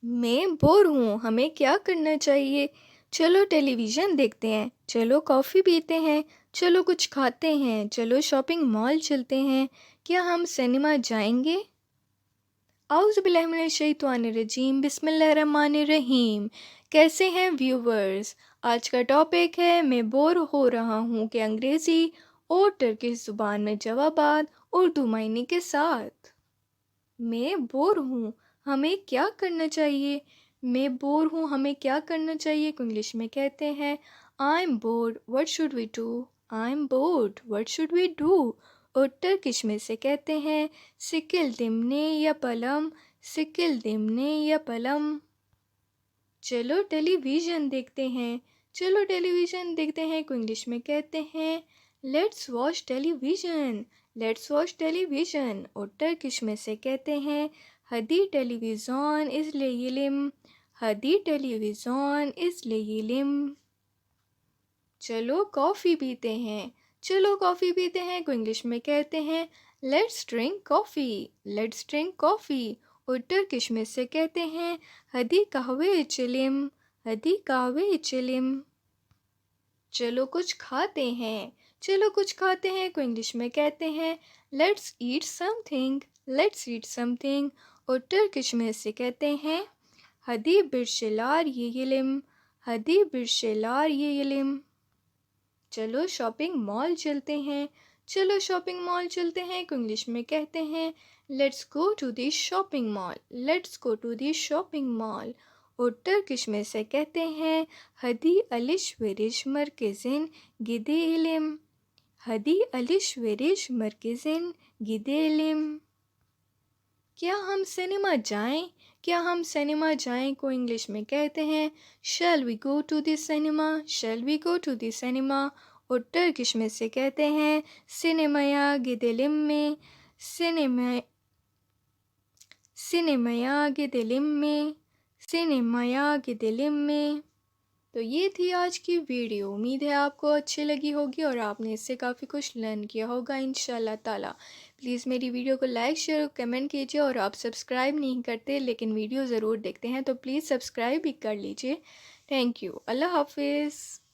मैं बोर हूँ, हमें क्या करना चाहिए? चलो टेलीविज़न देखते हैं, चलो कॉफ़ी पीते हैं, चलो कुछ खाते हैं, चलो शॉपिंग मॉल चलते हैं, क्या हम सिनेमा जाएँगे? औज़ुबिल्लाहिमिनश्शैतानिर्रजीम बिस्मिल्लाहिर्रहमानिर्रहीम। कैसे हैं व्यूवर्स? आज का टॉपिक है मैं बोर हो रहा हूँ कि अंग्रेज़ी और टर्किश ज़ुबान में जवाबात उर्दू मायने के साथ। मैं बोर हूँ, हमें क्या करना चाहिए? मैं बोर हूँ, हमें क्या करना चाहिए को इंग्लिश में कहते हैं I am bored, what should we do? I am bored, what should we do? और टर्किश में से कहते हैं सिकिल दिमने या पलम, सिकिल दिमने या पलम। चलो टेलीविज़न देखते हैं, चलो टेलीविज़न देखते हैं को इंग्लिश में कहते हैं let's watch television, let's watch television. और टर्किश में से कहते हैं हदी टेलीविज़न इज़लेयिलिम, हदी टेलीविज़न इज़लेयिलिम। चलो कॉफ़ी पीते हैं, चलो कॉफ़ी पीते हैं को इंग्लिश में कहते हैं let's drink coffee, let's drink coffee. और टर्किश में से कहते हैं हदी कहवे इचलिम, हदी कहवे इचलिम। चलो कुछ खाते हैं, चलो कुछ खाते हैं को इंग्लिश में कहते हैं let's eat something, let's eat something. और टर्किश में से कहते हैं हदी बिरशेलार येयिलिम, हदी बिरशेलार येयिलिम। चलो शॉपिंग मॉल चलते हैं, चलो शॉपिंग मॉल चलते हैं को इंग्लिश में कहते हैं let's go to the shopping mall, let's go to the shopping mall. और टर्किश में से कहते हैं हदी अलिशवेरिश मरकेजिन गिदेलिम, हदी अलिशवेरिश मरकेजिन गिदेलिम। क्या हम सिनेमा जाएं? क्या हम सिनेमा जाएं को इंग्लिश में कहते हैं shall we go to the cinema, shall we go to the cinema. और टर्किश में से कहते हैं सिनेमाया गिदेलिम में, सिनेमा सिनेमाया गिदेलिम में, सिनेमाया गिदेलिम में। तो ये थी आज की वीडियो, उम्मीद है आपको अच्छी लगी होगी और आपने इससे काफ़ी कुछ लर्न किया होगा इंशाल्लाह ताला। प्लीज़ मेरी वीडियो को लाइक शेयर और कमेंट कीजिए और आप सब्सक्राइब नहीं करते लेकिन वीडियो ज़रूर देखते हैं तो प्लीज़ सब्सक्राइब भी कर लीजिए। Thank you. अल्लाह हाफिज़।